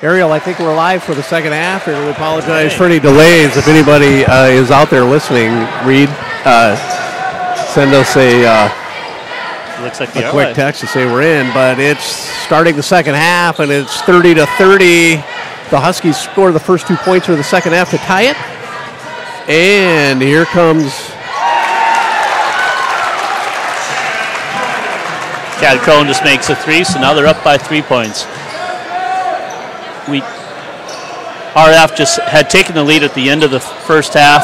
Ariel, I think we're live for the second half, and we apologize for any delays. If anybody is out there listening, Reed, send us a quick text to say we're in. But it's starting the second half, and it's 30-30. The Huskies score the first 2 points of the second half to tie it. And here comes Chad Cohen just makes a three, so now they're up by 3 points. RF just had taken the lead at the end of the first half.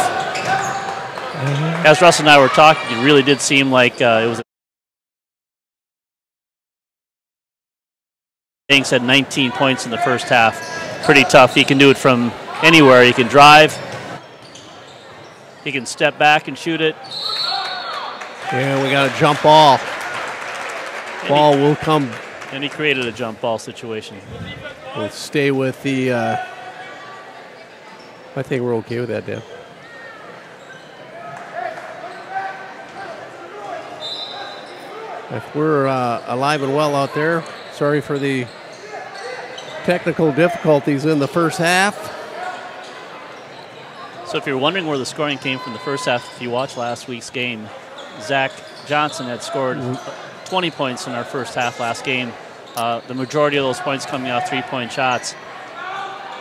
As Russ and I were talking, it really did seem like it was. Banks had 19 points in the first half. Pretty tough. He can do it from anywhere. He can drive. He can step back and shoot it. Yeah, we got a jump ball. Ball will come. And he created a jump ball situation. We'll stay with the, I think we're okay with that, Dan. If we're alive and well out there, sorry for the technical difficulties in the first half. So if you're wondering where the scoring came from the first half, if you watched last week's game, Zach Johnson had scored 20 points in our first half last game. The majority of those points coming off three-point shots.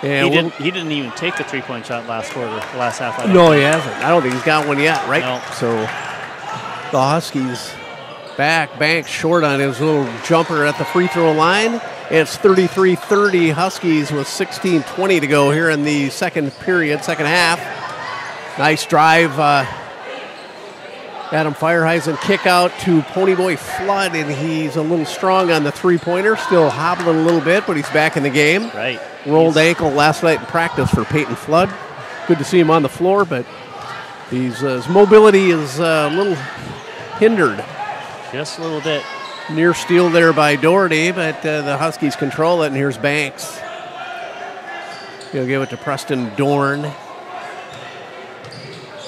Yeah, he didn't even take the three-point shot last quarter, last half. No, he hasn't. I don't think he's got one yet, right? No. So the Huskies back, Banks short on his little jumper at the free throw line. It's 33-30 Huskies with 16:20 to go here in the second period, second half. Nice drive. Adam Fireheisen kick out to Ponyboy Flood, and he's a little strong on the three-pointer, still hobbling a little bit, but he's back in the game. Right. Rolled ankle last night in practice for Peyton Flood. Good to see him on the floor, but his mobility is a little hindered. Just a little bit. Near steal there by Doherty, but the Huskies control it, and here's Banks. He'll give it to Preston Dorn.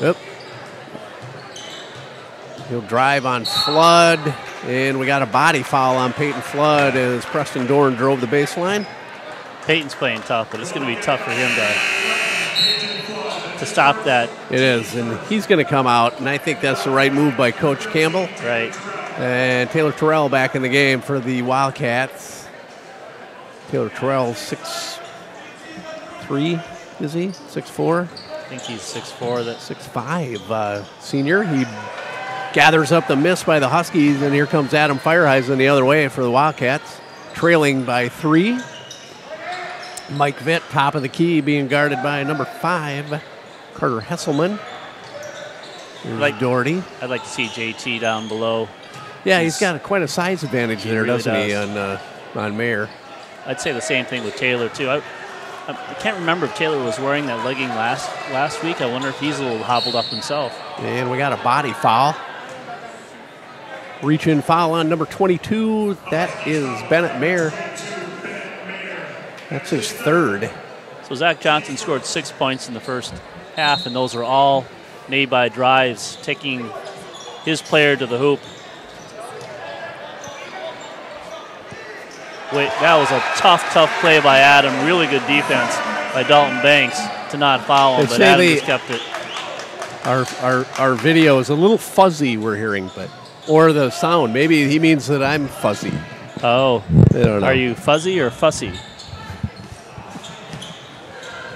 Yep. He'll drive on Flood, and we got a body foul on Peyton Flood as Preston Dorn drove the baseline. Peyton's playing tough, but it's going to be tough for him to stop that. It is, and he's going to come out, and I think that's the right move by Coach Campbell. Right. And Taylor Terrell back in the game for the Wildcats. Taylor Terrell, 6'3", is he? 6'4"? I think he's 6'4". 6'5", senior. He gathers up the miss by the Huskies, and here comes Adam Fireheisen the other way for the Wildcats, trailing by 3. Mike Vitt, top of the key, being guarded by number 5, Carter Hesselman. Here's Doherty. I'd like to see JT down below. Yeah, he's got quite a size advantage there, really doesn't he, on Mayer? I'd say the same thing with Taylor, too. I can't remember if Taylor was wearing that legging last week. I wonder if he's a little hobbled up himself. And we got a body foul. Reach-in foul on number 22. That is Bennett Mayer. That's his third. So Zach Johnson scored 6 points in the first half, and those are all made by drives, taking his player to the hoop. Wait, that was a tough play by Adam. Really good defense by Dalton Banks to not foul him, but Adam just kept it. Our video is a little fuzzy, we're hearing, or the sound. Maybe he means that I'm fuzzy. Oh, I don't know. Are you fuzzy or fussy?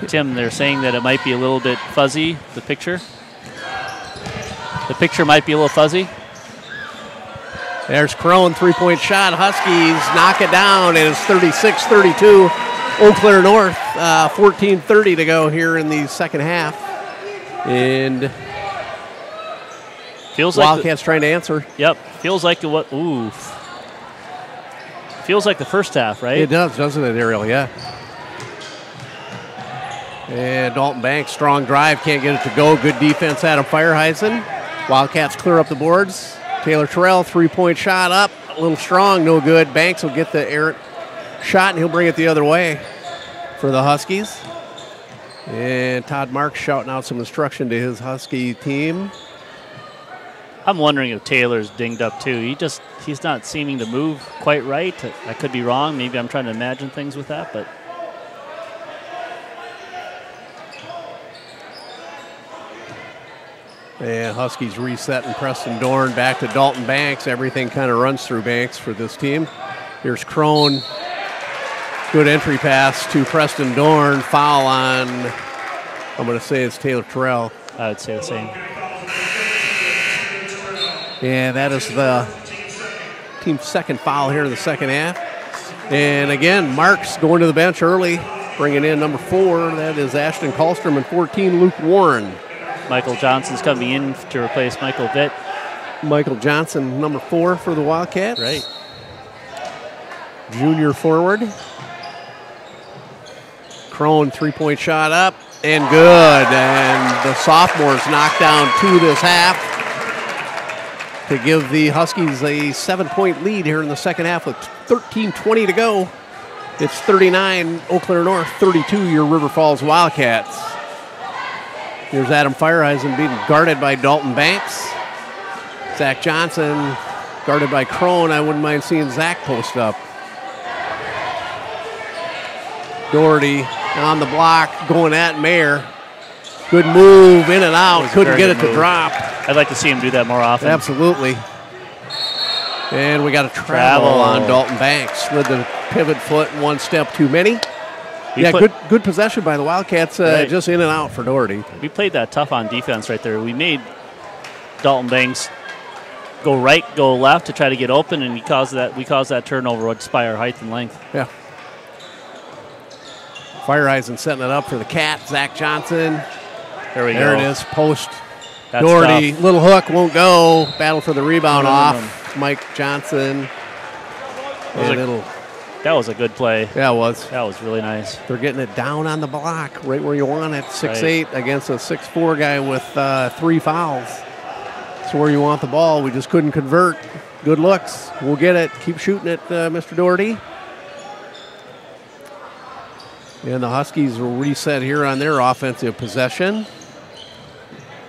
Tim, they're saying that it might be a little bit fuzzy, the picture. The picture might be a little fuzzy. There's Crone, three-point shot. Huskies knock it down. It is 36-32. Eau Claire North, 14:30 to go here in the second half. And feels Wildcats trying to answer. Yep, feels like what? Ooh, feels like the first half, right? It does, doesn't it, Ariel? Yeah. And Dalton Banks, strong drive, can't get it to go. Good defense, Adam Feierheisen. Wildcats clear up the boards. Taylor Terrell, three-point shot up, a little strong, no good. Banks will get the errant shot, and he'll bring it the other way for the Huskies. And Todd Marks shouting out some instruction to his Husky team. I'm wondering if Taylor's dinged up too. He's not seeming to move quite right. I could be wrong. Maybe I'm trying to imagine things with that, but. And Huskies reset and Preston Dorn back to Dalton Banks. Everything kind of runs through Banks for this team. Here's Crone. Good entry pass to Preston Dorn. Foul on, I'm going to say it's Taylor Terrell. I would say the same. Yeah, that is the team's second foul here in the second half. And again, Marks going to the bench early, bringing in number 4. That is Ashton Kallstrom, and 14, Luke Warren. Michael Johnson's coming in to replace Michael Vitt. Michael Johnson, number 4 for the Wildcats. Right. Junior forward. Crone, three-point shot up, and good. And the sophomores knocked down 2 this half to give the Huskies a 7-point lead here in the second half with 13:20 to go. It's 39, Eau Claire North, 32, your River Falls Wildcats. Here's Adam Feierheisen being guarded by Dalton Banks. Zach Johnson guarded by Crone. I wouldn't mind seeing Zach post up. Doherty on the block, going at Mayer. Good move, in and out. Couldn't get it to drop. I'd like to see him do that more often. Absolutely. And we got a travel on Dalton Banks. Slid the pivot foot one step too many. Good possession by the Wildcats, right. Just in and out for Doherty. We played that tough on defense right there. We made Dalton Banks go right, go left to try to get open, and we caused that turnover by our height and length. Yeah. Feierheisen setting it up for the Cat. Zach Johnson. There we go. There it is. Post. That's Doherty. tough. Little hook. Won't go. Battle for the rebound off. Mike Johnson. That was a good play. Yeah, it was. That was really nice. They're getting it down on the block, right where you want it. 6'8" against a 6'4" guy with 3 fouls. That's where you want the ball. We just couldn't convert. Good looks. We'll get it. Keep shooting it, Mr. Doherty. And the Huskies will reset here on their offensive possession.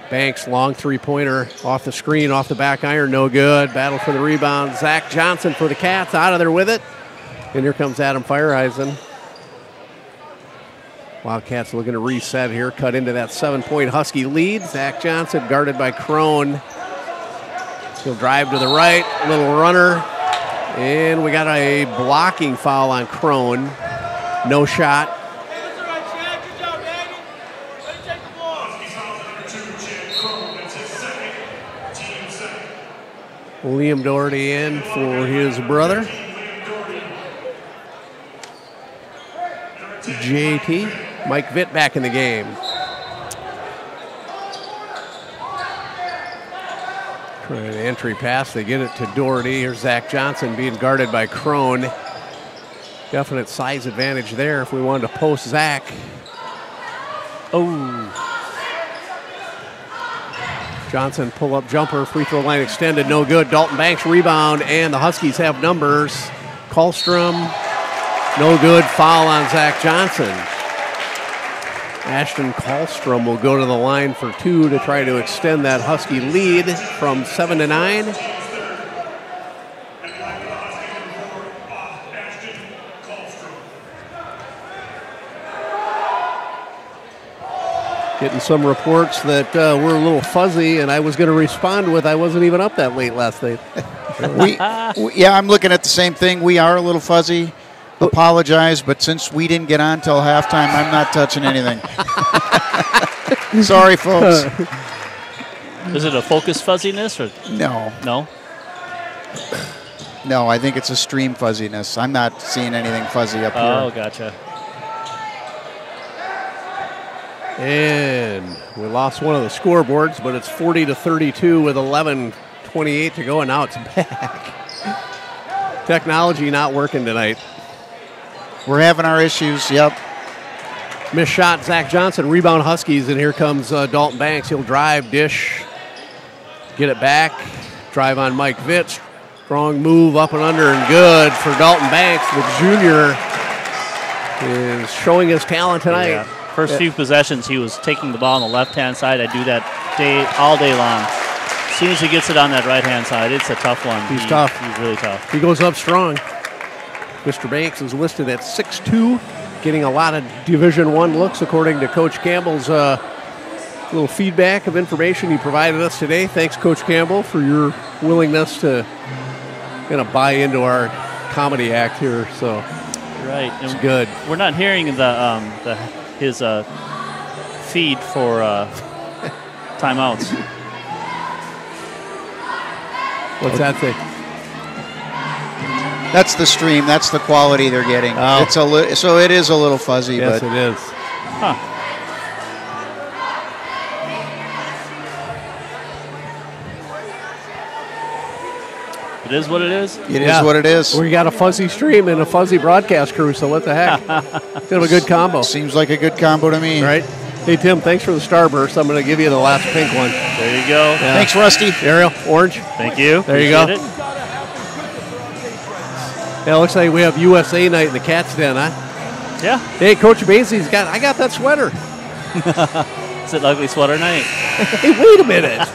Banks, long three-pointer off the screen, off the back iron, no good. Battle for the rebound. Zach Johnson for the Cats, out of there with it. And here comes Adam Feierheisen. Wildcats looking to reset here, cut into that 7-point Husky lead. Zach Johnson guarded by Crone. He'll drive to the right, little runner. And we got a blocking foul on Crone. No shot. Liam Doherty in for his brother. JT. Mike Vitt back in the game. Trying an entry pass. They get it to Doherty. Here's Zach Johnson being guarded by Crone. Definite size advantage there if we wanted to post Zach. Oh. Johnson pull-up jumper, free throw line extended, no good. Dalton Banks rebound, and the Huskies have numbers. Kallstrom, no good. Foul on Zach Johnson. Ashton Kallstrom will go to the line for 2 to try to extend that Husky lead from 7 to 9. Getting some reports that we're a little fuzzy, and I was going to respond with I wasn't even up that late last night. I'm looking at the same thing. We are a little fuzzy. Apologize, but since we didn't get on till halftime, I'm not touching anything. Sorry, folks. Is it a focus fuzziness or No. no? No, I think it's a stream fuzziness. I'm not seeing anything fuzzy up Oh, here. gotcha. And we lost one of the scoreboards, but it's 40-32 with 11:28 to go, and now it's back. Technology not working tonight. We're having our issues, yep. Missed shot, Zach Johnson. Rebound Huskies, and here comes Dalton Banks. He'll drive, dish, get it back, drive on Mike Vitt. Strong move up and under and good for Dalton Banks. The junior is showing his talent tonight. Yeah. First few possessions, he was taking the ball on the left-hand side. I do that all day long. As soon as he gets it on that right-hand side, it's a tough one. He's tough. He's really tough. He goes up strong. Mr. Banks is listed at 6'2", getting a lot of Division I looks according to Coach Campbell's little feedback of information he provided us today. Thanks, Coach Campbell, for your willingness to kind of buy into our comedy act here. So right, it's good. We're not hearing his feed for timeouts. What's that thing? That's the stream. That's the quality they're getting. Oh. It's so it is a little fuzzy. Yes, but it is. Huh. It is what it is? It is what it is. We got a fuzzy stream and a fuzzy broadcast crew, so what the heck? It's kind of a good combo. Seems like a good combo to me. Right? Hey, Tim, thanks for the starburst. I'm going to give you the last pink one. There you go. Yeah. Thanks, Rusty. Ariel, orange. Thank you. There you go. Appreciate it. Yeah, it looks like we have USA night in the Cats Den, huh? Yeah. Hey, Coach Basie's I got that sweater. It's an ugly sweater night. Hey, wait a minute.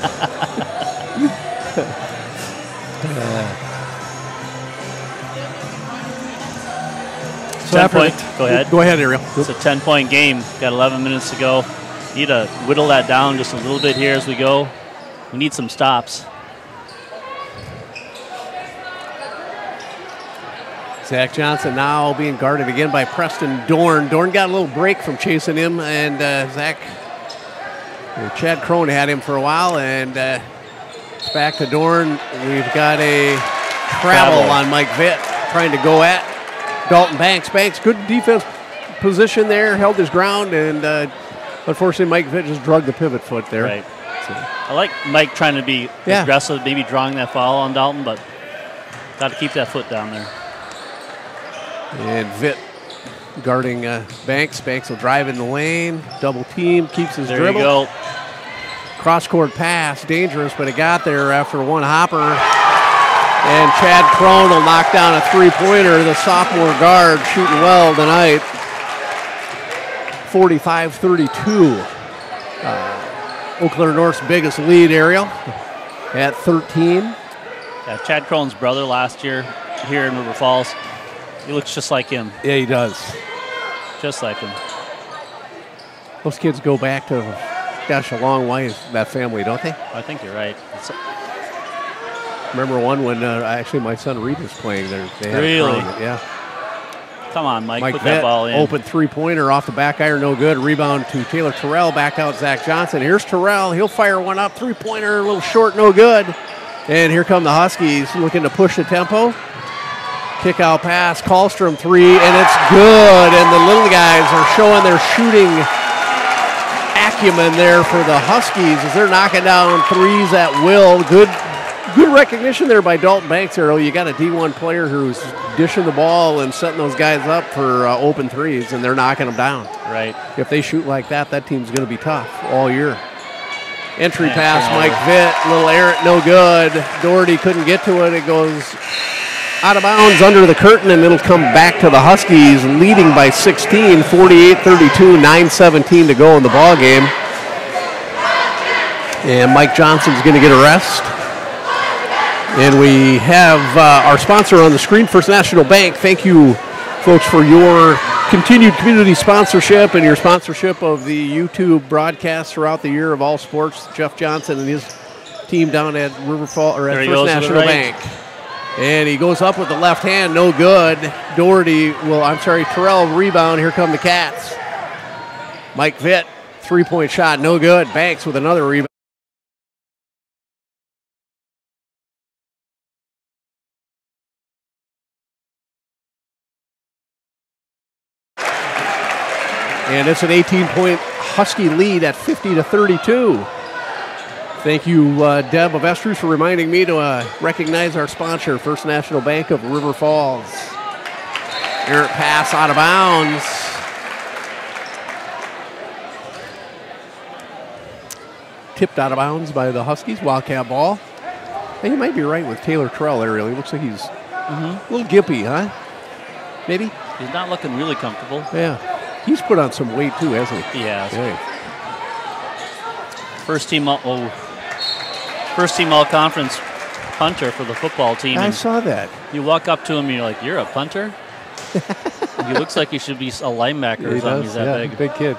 So 10 after point. Go ahead. Go ahead, Ariel. It's a 10-point game. Got 11 minutes to go. Need to whittle that down just a little bit here as we go. We need some stops. Zach Johnson now being guarded again by Preston Dorn. Dorn got a little break from chasing him, and Chad Crone had him for a while, and it's back to Dorn. We've got a travel on Mike Vitt trying to go at Dalton Banks. Banks, good defense position there, held his ground, and unfortunately Mike Vitt just drugged the pivot foot there. Right. So I like Mike trying to be aggressive, maybe drawing that foul on Dalton, but got to keep that foot down there. And Vitt guarding Banks. Banks will drive in the lane, double team, keeps his dribble. There you go. Cross-court pass, dangerous, but it got there after one hopper. And Chad Crone will knock down a three-pointer, the sophomore guard shooting well tonight. 45-32. Eau Claire North's biggest lead, Ariel, at 13. Yeah, Chad Crone's brother last year here in River Falls. He looks just like him. Yeah, he does. Just like him. Those kids go back to, gosh, a long way, that family, don't they? I think you're right. Remember one when actually my son Reed was playing there. They had really? Yeah. Come on, Mike put Vitt, that ball in. Open three-pointer off the back iron, no good. Rebound to Taylor Terrell, back out Zach Johnson. Here's Terrell. He'll fire one up. Three-pointer, a little short, no good. And here come the Huskies looking to push the tempo. Kick out pass, Kallstrom three, and it's good. And the little guys are showing their shooting acumen there for the Huskies as they're knocking down threes at will. Good recognition there by Dalton Banks, Earl. You got a D1 player who's dishing the ball and setting those guys up for open threes, and they're knocking them down. Right. If they shoot like that, that team's going to be tough all year. Entry pass, Mike Vitt, little errant, no good. Doherty couldn't get to it. It goes out of bounds under the curtain, and it'll come back to the Huskies, leading by 16, 48-32, 9:17 to go in the ball game. And Mike Johnson's going to get a rest. And we have our sponsor on the screen, First National Bank. Thank you, folks, for your continued community sponsorship and your sponsorship of the YouTube broadcast throughout the year of all sports. Jeff Johnson and his team down at First National Bank. And he goes up with the left hand, no good. Terrell rebound. Here come the Cats. Mike Vitt, three-point shot, no good. Banks with another rebound. And it's an 18-point Husky lead at 50-32. Thank you, Deb of Estrus, for reminding me to recognize our sponsor, First National Bank of River Falls. Errant pass out of bounds. Tipped out of bounds by the Huskies. Wildcat ball. Hey, you might be right with Taylor Terrell there, really. Looks like he's a little gimpy, huh? Maybe? He's not looking really comfortable. Yeah. He's put on some weight, too, hasn't he? He has. Yeah. First team all-conference punter for the football team. I saw that. You walk up to him and you're like, "You're a punter?" He looks like he should be a linebacker or something. He's that big. Big kid.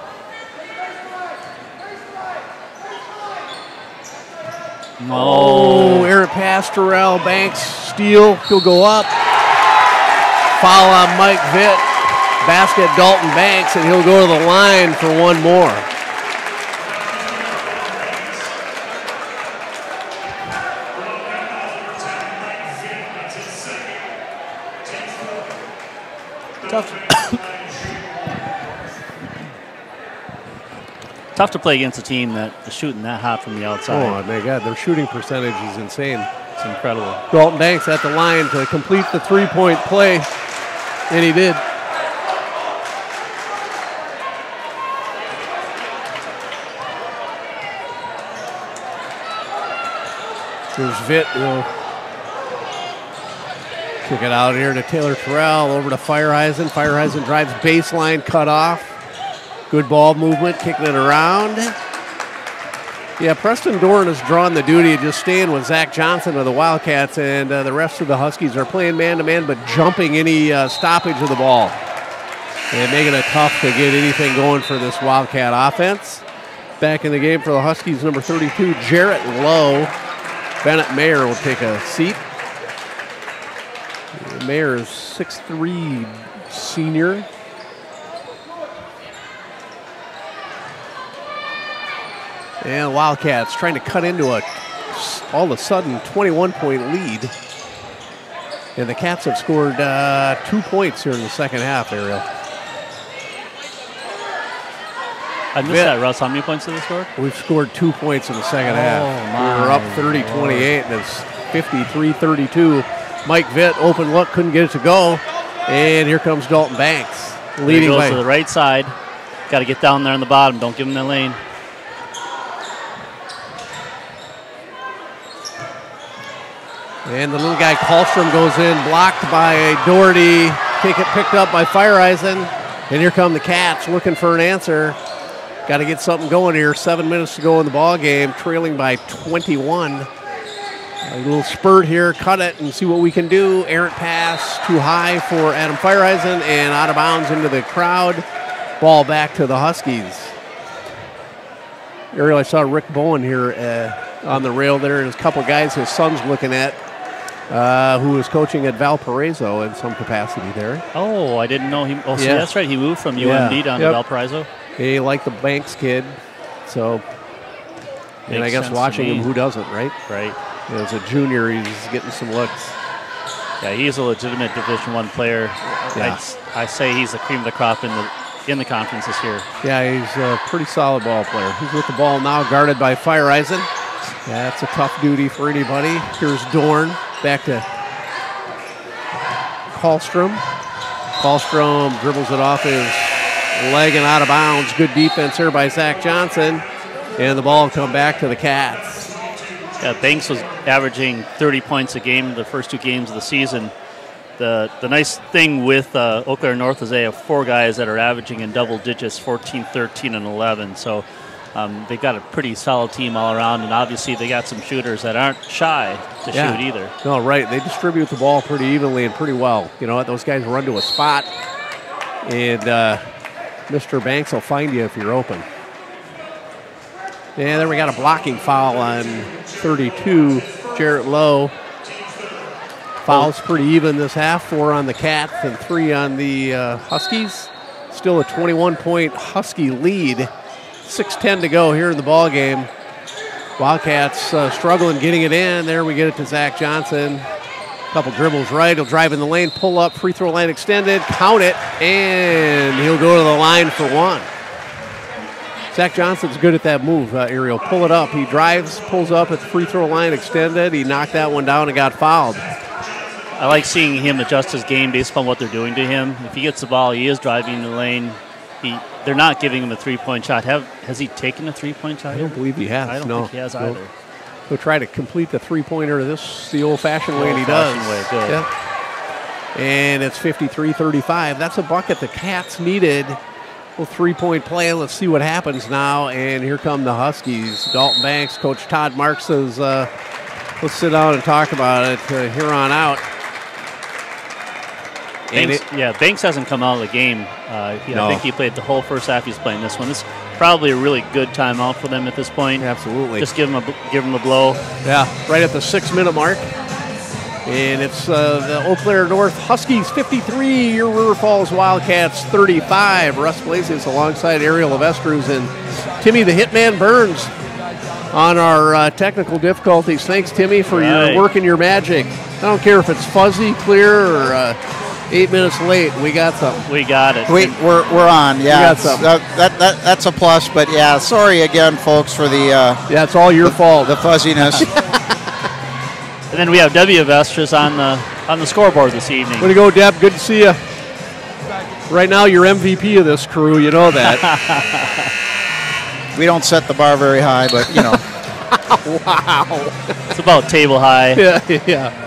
Errant pass, Terrell. Banks, steal. He'll go up. Foul on Mike Vitt. Basket, Dalton Banks, and he'll go to the line for one more. Tough to play against a team that is shooting that hot from the outside. Oh, my God. Their shooting percentage is insane. It's incredible. Dalton Banks at the line to complete the three-point play, and he did. There's Vitt. He'll kick it out here to Taylor Terrell. Over to Fireheisen. Fireheisen drives baseline, cut off. Good ball movement, kicking it around. Yeah, Preston Dorn has drawn the duty of just staying with Zach Johnson of the Wildcats, and the rest of the Huskies are playing man-to-man, but jumping any stoppage of the ball. And making it tough to get anything going for this Wildcat offense. Back in the game for the Huskies, number 32, Jarrett Lowe. Bennett Mayer will take a seat. Mayer is 6'3", senior. And Wildcats trying to cut into all of a sudden, 21-point lead. And the Cats have scored 2 points here in the second half, Ariel. I missed that, Russ. How many points did they score? We've scored 2 points in the second half. We were up 30-28, and it's 53-32. Mike Vitt, open look, couldn't get it to go. And here comes Dalton Banks, leading goes by to the right side. Got to get down there on the bottom. Don't give him the lane. And the little guy, Kallstrom, goes in, blocked by Doherty. Picked up by Fireheisen. And here come the Cats looking for an answer. Got to get something going here. 7 minutes to go in the ball game, trailing by 21. A little spurt here, cut it and see what we can do. Errant pass too high for Adam Fireheisen and out of bounds into the crowd. Ball back to the Huskies. Ariel, I saw Rick Bowen here on the rail there, and there's a couple guys his son's looking at who is coaching at Valparaiso in some capacity there. Oh, I didn't know he. Oh, so that's right. He moved from UMD down to Valparaiso. He liked the Banks kid, so. And I guess watching him, who doesn't, right? Right. As a junior, he's getting some looks. Yeah, he's a legitimate Division I player. Yeah. I say he's the cream of the crop in the conference this year. Yeah, he's a pretty solid ball player. He's with the ball now, guarded by Fireheisen. Yeah, that's a tough duty for anybody. Here's Dorn, back to Kallstrom. Kallstrom dribbles it off his leg and out of bounds. Good defense here by Zach Johnson. And the ball will come back to the Cats. Yeah, Banks was averaging 30 points a game the first two games of the season. The nice thing with Eau Claire North is they have four guys that are averaging in double digits, 14, 13, and 11. So they've got a pretty solid team all around, and obviously they got some shooters that aren't shy to shoot either. No, right. They distribute the ball pretty evenly and pretty well. You know what? Those guys run to a spot, and Mr. Banks will find you if you're open. And then we got a blocking foul on 32, Jarrett Lowe. Fouls pretty even this half, 4 on the Cats and 3 on the Huskies. Still a 21-point Husky lead. 6:10 to go here in the ball game. Wildcats struggling getting it in. There we get it to Zach Johnson. Couple dribbles right. He'll drive in the lane, pull up, free throw line extended, count it, and he'll go to the line for one. Zach Johnson's good at that move, Ariel. Pull it up. He drives, pulls up at the free throw line extended. He knocked that one down and got fouled. I like seeing him adjust his game based upon what they're doing to him. If he gets the ball, he is driving in the lane. They're not giving him a three-point shot. Has he taken a three-point shot? I don't believe he has. I don't think he has either. He'll try to complete the three-pointer the old-fashioned way, and he does. Way, good. Yep. And it's 53-35. That's a bucket the Cats needed. Well, three-point play. Let's see what happens now. And here come the Huskies. Dalton Banks, Coach Todd Marks says, let's sit down and talk about it here on out. Banks hasn't come out of the game. I think he played the whole first half. He's playing this one. This is probably a really good timeout for them at this point. Absolutely. Just give him a blow. Yeah, right at the 6-minute mark. And it's the Eau Claire North Huskies 53, your River Falls Wildcats 35. Russ Blasius alongside Ariel Levestruz and Timmy the Hitman Burns on our technical difficulties. Thanks, Timmy, for your work and your magic. I don't care if it's fuzzy, clear, or 8 minutes late. We got something. We got it. We're on. Yeah, we got something. That's a plus. But yeah, sorry again, folks, for the it's all your fault. The fuzziness. And then we have W. Vestris on the scoreboard this evening. Way to go, Deb. Good to see you. Right now, you're MVP of this crew. You know that. We don't set the bar very high, but you know. Wow. It's about table high. Yeah.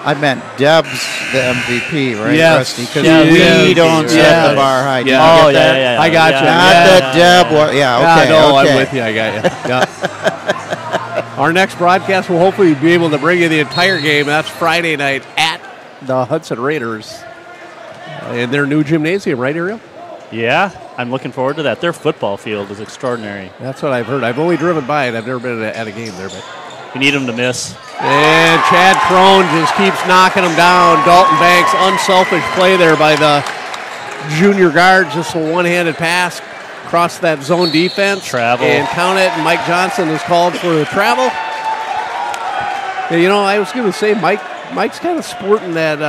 I meant Deb's the MVP, right, yes. Rusty? Because we don't set the bar high. Yeah. Yeah. I got you. Not that Deb. Okay. No, okay. I'm with you. I got you. Yeah. Our next broadcast will hopefully be able to bring you the entire game. That's Friday night at the Hudson Raiders in their new gymnasium, right, Ariel? Yeah, I'm looking forward to that. Their football field is extraordinary. That's what I've heard. I've only driven by it. I've never been at a game there, but we need them to miss. And Chad Crone just keeps knocking them down. Dalton Banks, unselfish play there by the junior guard. Just a one-handed pass across that zone defense. Travel. And count it. And Mike Johnson is called for the travel. And, I was going to say Mike's kind of sporting that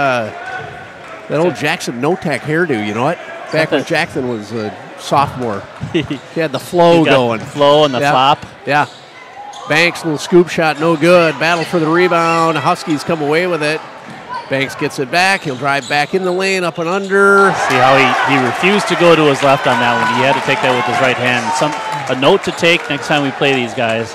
old Jackson No-Tack hairdo. You know what? Back when Jackson was a sophomore. He had the flow going. The flow and the flop. Yeah. Banks, little scoop shot, no good. Battle for the rebound. Huskies come away with it. Banks gets it back. He'll drive back in the lane, up and under. See how he refused to go to his left on that one. He had to take that with his right hand. A note to take next time we play these guys.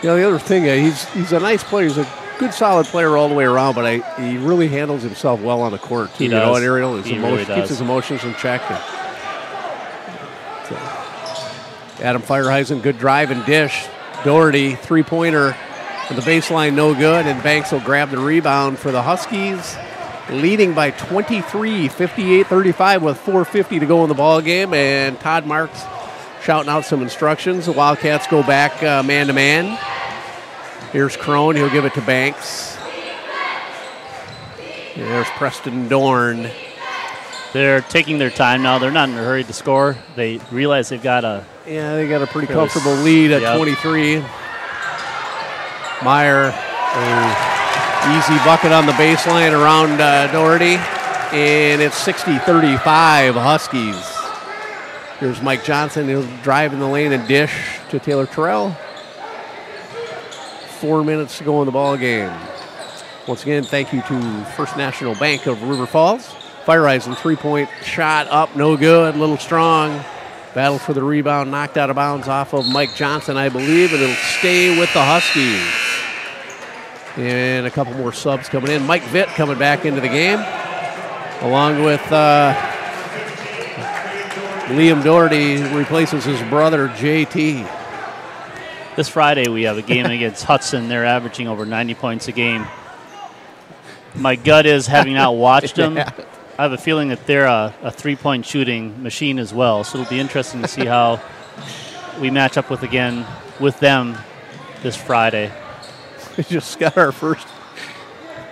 The other thing, he's a nice player. He's a good, solid player all the way around, but he really handles himself well on the court, too. He does. You know what, Ariel? He really does. Keeps his emotions in check. Adam Feierheisen, good drive and dish. Doherty, three-pointer for the baseline, no good, and Banks will grab the rebound for the Huskies, leading by 23, 58-35 with 4:50 to go in the ball game, and Todd Marks shouting out some instructions. The Wildcats go back man-to-man. Here's Crone. He'll give it to Banks. There's Preston Dorn. They're taking their time now. They're not in a hurry to score. They realize they've got a they got a pretty comfortable lead at 23. Meyer, easy bucket on the baseline around Doherty, and it's 60-35 Huskies. Here's Mike Johnson. He'll drive in the lane and dish to Taylor Terrell. 4 minutes to go in the ball game. Once again, thank you to First National Bank of River Falls. Feierheisen, three-point shot up, no good, a little strong. Battle for the rebound, knocked out of bounds off of Mike Johnson, I believe, and it'll stay with the Huskies. And a couple more subs coming in. Mike Vitt coming back into the game, along with Liam Doherty replaces his brother, JT. This Friday we have a game against Hudson. They're averaging over 90 points a game. My gut is, having not watched them, I have a feeling that they're a three-point shooting machine as well. So it'll be interesting to see how we match up with them this Friday. We just got our first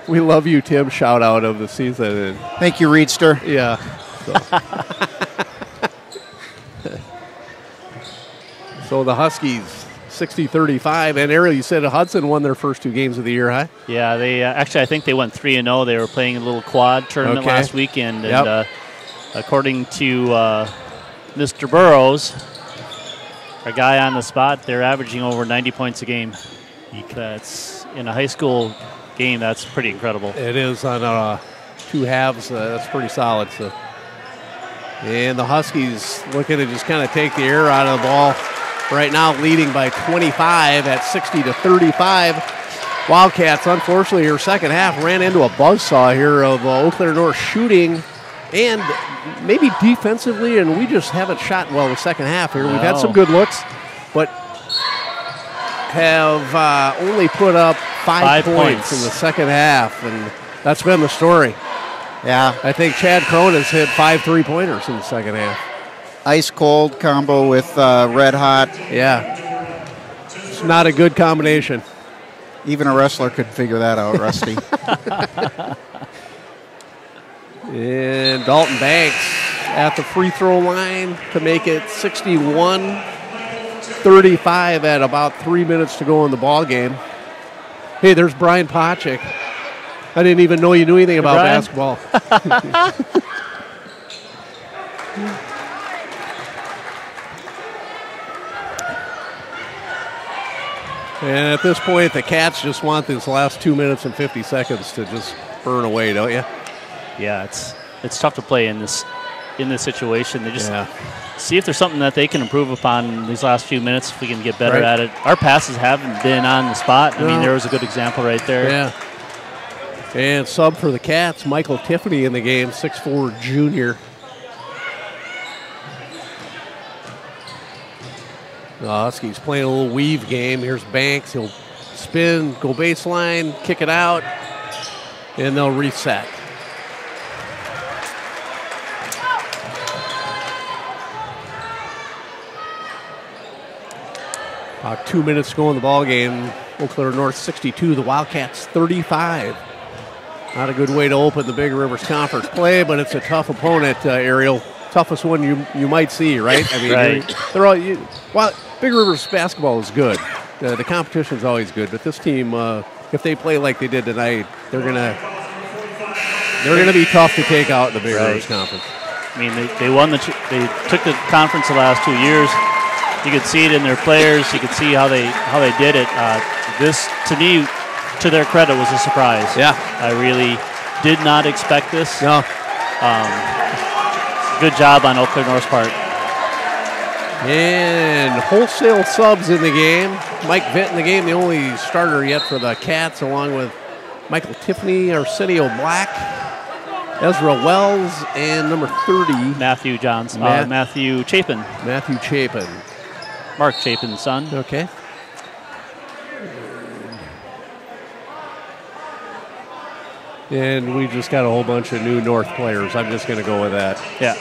"We Love You, Tim" shout out of the season. Thank you, Reedster. Yeah. So the Huskies 60-35, and Ariel, you said Hudson won their first 2 games of the year, huh? Yeah, they actually I think they went 3-0. They were playing a little quad tournament last weekend, and according to Mr. Burrows, our guy on the spot, they're averaging over 90 points a game. That's in a high school game. That's pretty incredible. It is on 2 halves. That's pretty solid. So, and the Huskies looking to just kind of take the air out of the ball. Right now, leading by 25 at 60-35. Wildcats, unfortunately, her second half ran into a buzzsaw here of Eau Claire North shooting and maybe defensively, and we just haven't shot well the second half here. We've had some good looks, but have only put up 5 points in the second half, and that's been the story. Yeah. I think Chad Crone has hit 5 3-pointers in the second half. Ice cold combo with red hot. Yeah. It's not a good combination. Even a wrestler could figure that out, Rusty. And Dalton Banks at the free throw line to make it 61-35 at about 3 minutes to go in the ball game. Hey, there's Brian Pochik. I didn't even know you knew anything about basketball. And at this point, the Cats just want this last 2 minutes and 50 seconds to just burn away, don't you? Yeah, it's tough to play in this situation. They just see if there's something that they can improve upon in these last few minutes. If we can get better at it. Our passes haven't been on the spot. I mean, there was a good example right there. Yeah. And sub for the Cats, Michael Tiffany in the game, 6'4" junior. The Huskies playing a little weave game. Here's Banks. He'll spin, go baseline, kick it out, and they'll reset. About 2 minutes to go in the ball game. Eau Claire North 62, the Wildcats 35. Not a good way to open the Big Rivers Conference play, but it's a tough opponent, Ariel. Toughest one you might see, right? I mean, they're all. Big Rivers basketball is good. The competition's always good, but this team, if they play like they did tonight, they're gonna be tough to take out in the Big Rivers Conference. I mean, they won they took the conference the last 2 years. You could see it in their players. You could see how they did it. This, to me, to their credit, was a surprise. Yeah, I really did not expect this. No. Good job on Eau Claire North's part. And wholesale subs in the game. Mike Vitt in the game, the only starter yet for the Cats, along with Michael Tiffany, Arsenio Black, Ezra Wells, and number 30. Matthew Johnson. Matthew Chapin. Matthew Chapin. Mark Chapin's son. Okay. And we just got a whole bunch of new North players. I'm just going to go with that. Yeah.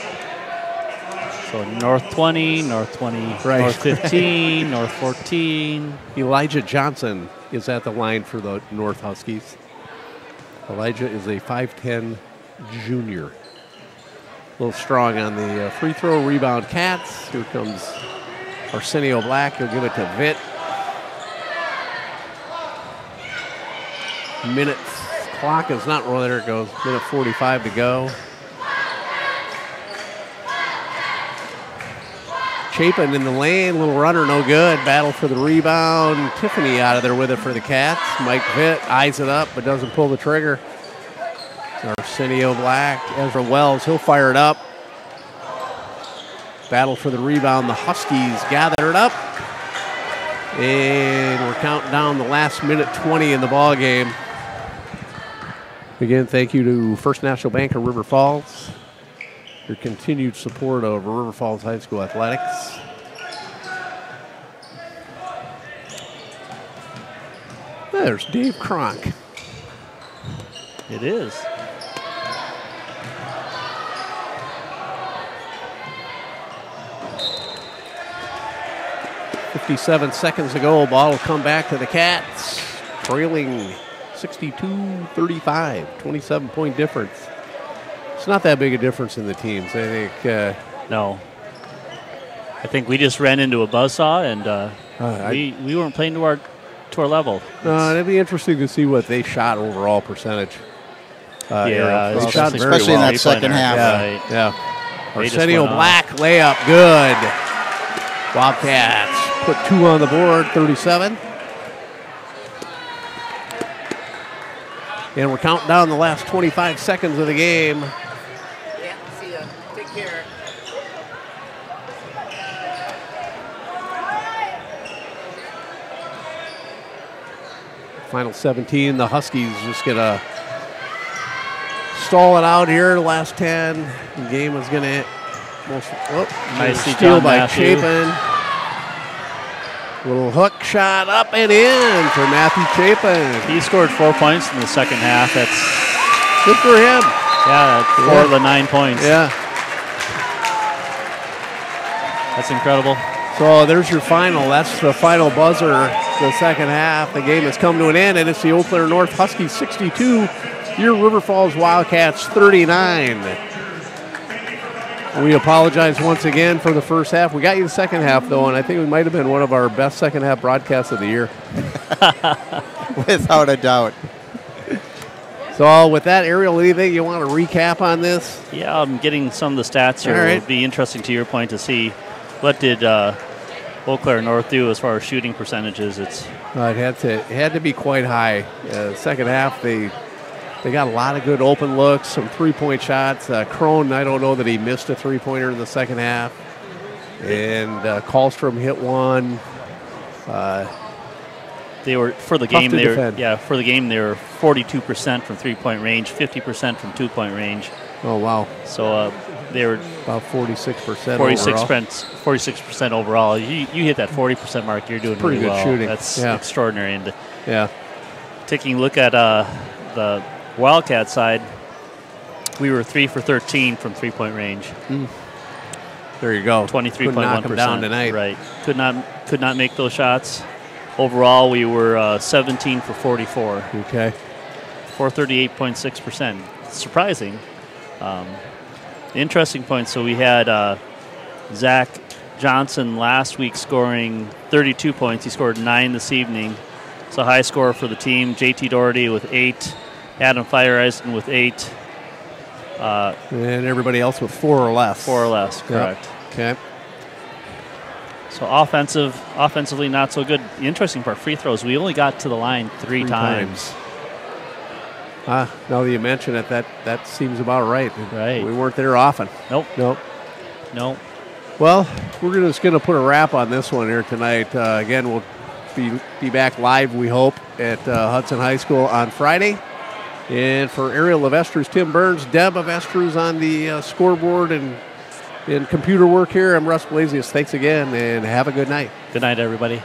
So North 20, North 20, North 15, North 14. Elijah Johnson is at the line for the North Huskies. Elijah is a 5'10" junior. A little strong on the free throw. Rebound Cats. Here comes Arsenio Black. He'll give it to Vitt. Clock is not rolling. There it goes. Minute 45 to go. Chapin in the lane, little runner, no good. Battle for the rebound. Tiffany out of there with it for the Cats. Mike Vitt eyes it up, but doesn't pull the trigger. Arsenio Black, Ezra Wells, he'll fire it up. Battle for the rebound. The Huskies gather it up. And we're counting down the last minute 20 in the ball game. Again, thank you to First National Bank of River Falls. Your continued support of River Falls High School athletics. There's Dave Cronk. It is. 57 seconds to go. Ball will come back to the Cats, trailing 62-35, 27-point difference. It's not that big a difference in the teams. I think. No. I think we just ran into a buzzsaw, and we weren't playing to our level. It'd be interesting to see what they shot overall percentage. Especially in that second half. Yeah. Arsenio Black layup, good. Wildcats put 2 on the board, 37. And we're counting down the last 25 seconds of the game. Yeah, see ya. Take care. Final 17, the Huskies just going to stall it out here. The last 10. The game is going to nice steal by Chapin. Little hook shot up and in for Matthew Chapin. He scored 4 points in the second half. That's good for him. Yeah, that's 4 of the 9 points. Yeah. That's incredible. So there's your final. That's the final buzzer, the second half. The game has come to an end, and it's the Eau Claire North Huskies 62, your River Falls Wildcats 39. We apologize once again for the first half. We got you the second half, though, and I think it might have been one of our best second half broadcasts of the year. Without a doubt. So with that, Ariel, anything you want to recap on this? Yeah, I'm getting some of the stats here. It would be interesting to your point to see what did Eau Claire North do as far as shooting percentages. It had to be quite high. Second half, they got a lot of good open looks, some three-point shots. Crone, I don't know that he missed a three-pointer in the second half. And Kallstrom hit one. They were for the game. They were 42% from three-point range, 50% from two-point range. Oh wow! So they were about 46%. 46% overall. You hit that 40% mark. You're doing pretty really good well. shooting. That's extraordinary. And yeah, taking a look at the Wildcat side, we were 3 for 13 from three-point range. There you go. 23.1% down tonight. Right. Could not make those shots. Overall, we were 17 for 44. Okay. For 38.6%. Surprising. Interesting point. So we had Zach Johnson last week scoring 32 points. He scored 9 this evening. It's a high score for the team. JT Doherty with 8. Adam Feiereisen with 8. And everybody else with 4 or less. 4 or less, correct. Yep. Okay. So offensively not so good. The interesting part, free throws, we only got to the line three times. Now that you mention it, that seems about right. Right. We weren't there often. Nope. Well, we're just going to put a wrap on this one here tonight. Again, we'll be back live, we hope, at Hudson High School on Friday. And for Ariel Levesters, Tim Burns, Deb Levesters on the scoreboard and computer work here, I'm Russ Blasius. Thanks again, and have a good night. Good night, everybody.